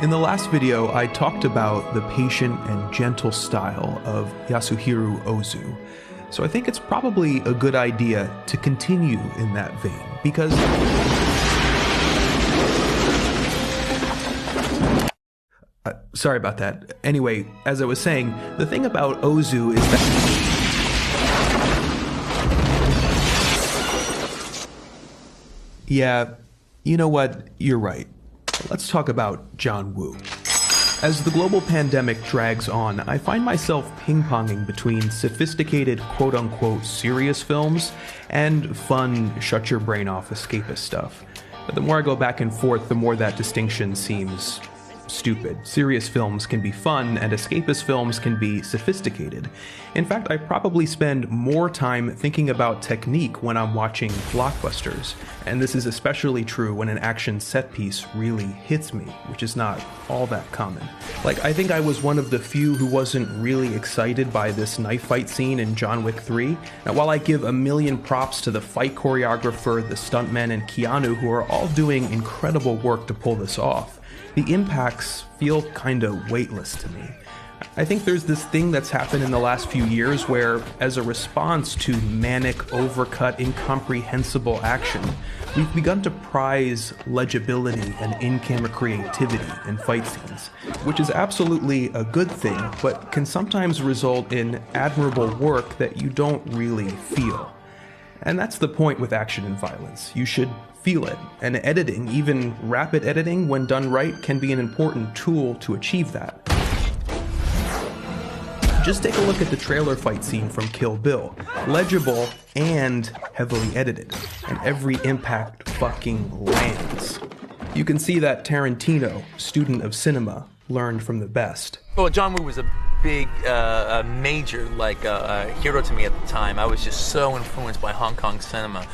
In the last video, I talked about the patient and gentle style of Yasuhiro Ozu, so I think it's probably a good idea to continue in that vein, because sorry about that. Anyway, as I was saying, the thing about Ozu is that yeah, you know what? You're right. Let's talk about John Woo. As the global pandemic drags on, I find myself ping-ponging between sophisticated quote-unquote serious films and fun shut-your-brain-off escapist stuff. But the more I go back and forth, the more that distinction seems stupid. Serious films can be fun, and escapist films can be sophisticated. In fact, I probably spend more time thinking about technique when I'm watching blockbusters, and this is especially true when an action set piece really hits me, which is not all that common. Like, I think I was one of the few who wasn't really excited by this knife fight scene in John Wick 3. Now, while I give a million props to the fight choreographer, the stuntmen, and Keanu, who are all doing incredible work to pull this off, the impacts feel kinda weightless to me. I think there's this thing that's happened in the last few years where, as a response to manic, overcut, incomprehensible action, we've begun to prize legibility and in-camera creativity in fight scenes, which is absolutely a good thing, but can sometimes result in admirable work that you don't really feel. And that's the point with action and violence. You should feel it, and editing, even rapid editing when done right, can be an important tool to achieve that. Just take a look at the trailer fight scene from Kill Bill. Legible and heavily edited, and every impact fucking lands. You can see that Tarantino, student of cinema, learned from the best. Well, John Woo was a big, major, hero to me at the time. I was just so influenced by Hong Kong cinema.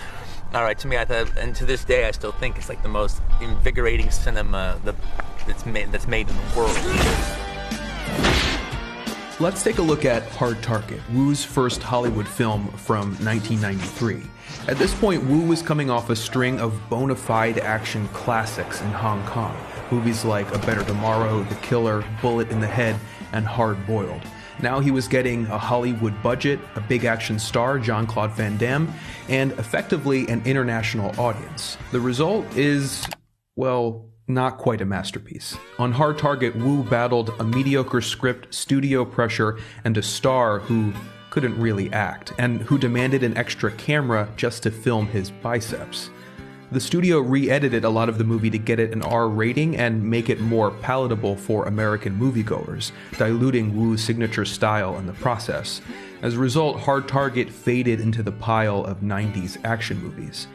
All right, to me, I thought, and to this day, I still think it's like the most invigorating cinema that's made in the world. Let's take a look at Hard Target, Woo's first Hollywood film from 1993. At this point, Woo was coming off a string of bona fide action classics in Hong Kong. Movies like A Better Tomorrow, The Killer, Bullet in the Head, and Hard Boiled. Now he was getting a Hollywood budget, a big action star, Jean-Claude Van Damme, and effectively an international audience. The result is, well, not quite a masterpiece. On Hard Target, Woo battled a mediocre script, studio pressure, and a star who couldn't really act, and who demanded an extra camera just to film his biceps. The studio re-edited a lot of the movie to get it an R rating and make it more palatable for American moviegoers, diluting Woo's signature style in the process. As a result, Hard Target faded into the pile of 90s action movies.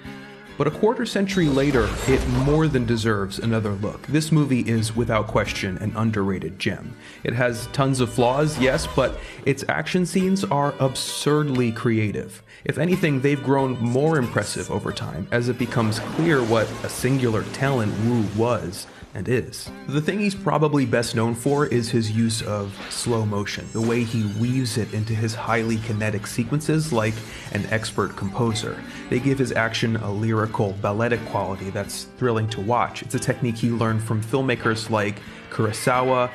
But a quarter century later, it more than deserves another look. This movie is, without question, an underrated gem. It has tons of flaws, yes, but its action scenes are absurdly creative. If anything, they've grown more impressive over time, as it becomes clear what a singular talent Woo was and is. The thing he's probably best known for is his use of slow motion, the way he weaves it into his highly kinetic sequences like an expert composer. They give his action a lyrical, balletic quality that's thrilling to watch. It's a technique he learned from filmmakers like Kurosawa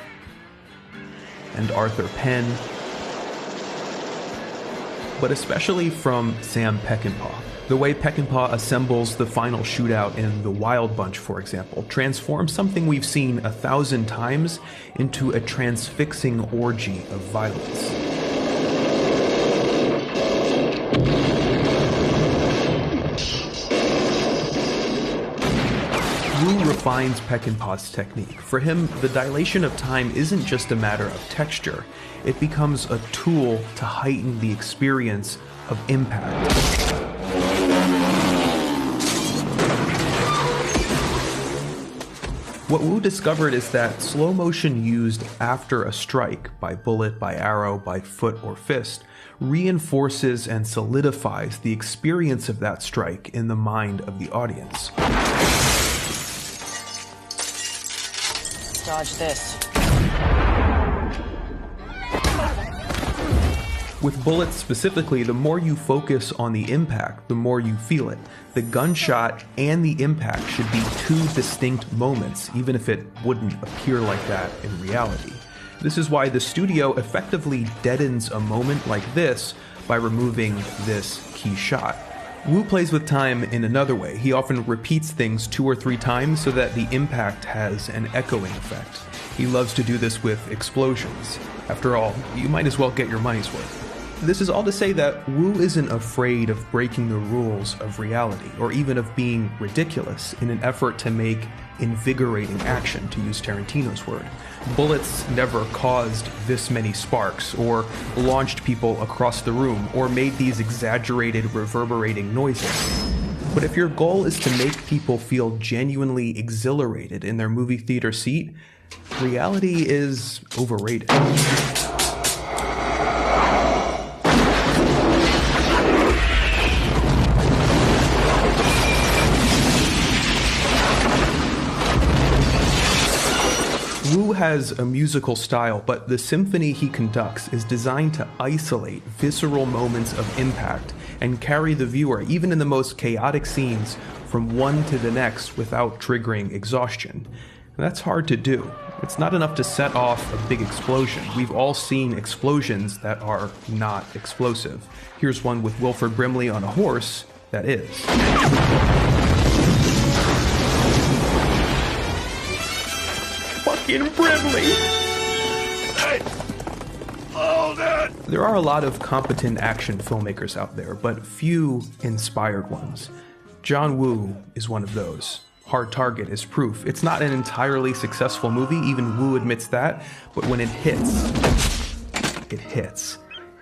and Arthur Penn, but especially from Sam Peckinpah. The way Peckinpah assembles the final shootout in The Wild Bunch, for example, transforms something we've seen 1,000 times into a transfixing orgy of violence. Woo refines Peckinpah's technique. For him, the dilation of time isn't just a matter of texture. It becomes a tool to heighten the experience of impact. What Woo discovered is that slow motion used after a strike, by bullet, by arrow, by foot or fist, reinforces and solidifies the experience of that strike in the mind of the audience. Dodge this. With bullets specifically, the more you focus on the impact, the more you feel it. The gunshot and the impact should be two distinct moments, even if it wouldn't appear like that in reality. This is why the studio effectively deadens a moment like this by removing this key shot. Woo plays with time in another way. He often repeats things 2 or 3 times so that the impact has an echoing effect. He loves to do this with explosions. After all, you might as well get your money's worth. This is all to say that Woo isn't afraid of breaking the rules of reality, or even of being ridiculous in an effort to make invigorating action, to use Tarantino's word. Bullets never caused this many sparks, or launched people across the room, or made these exaggerated, reverberating noises. But if your goal is to make people feel genuinely exhilarated in their movie theater seat, reality is overrated. Woo has a musical style, but the symphony he conducts is designed to isolate visceral moments of impact and carry the viewer, even in the most chaotic scenes, from one to the next without triggering exhaustion. That's hard to do. It's not enough to set off a big explosion. We've all seen explosions that are not explosive. Here's one with Wilford Brimley on a horse that is. Fucking Brimley! Hey! Hold it! There are a lot of competent action filmmakers out there, but few inspired ones. John Woo is one of those. Hard Target is proof. It's not an entirely successful movie, even Woo admits that, but when it hits, it hits.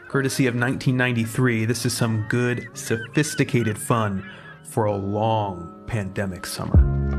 Courtesy of 1993, this is some good, sophisticated fun for a long pandemic summer.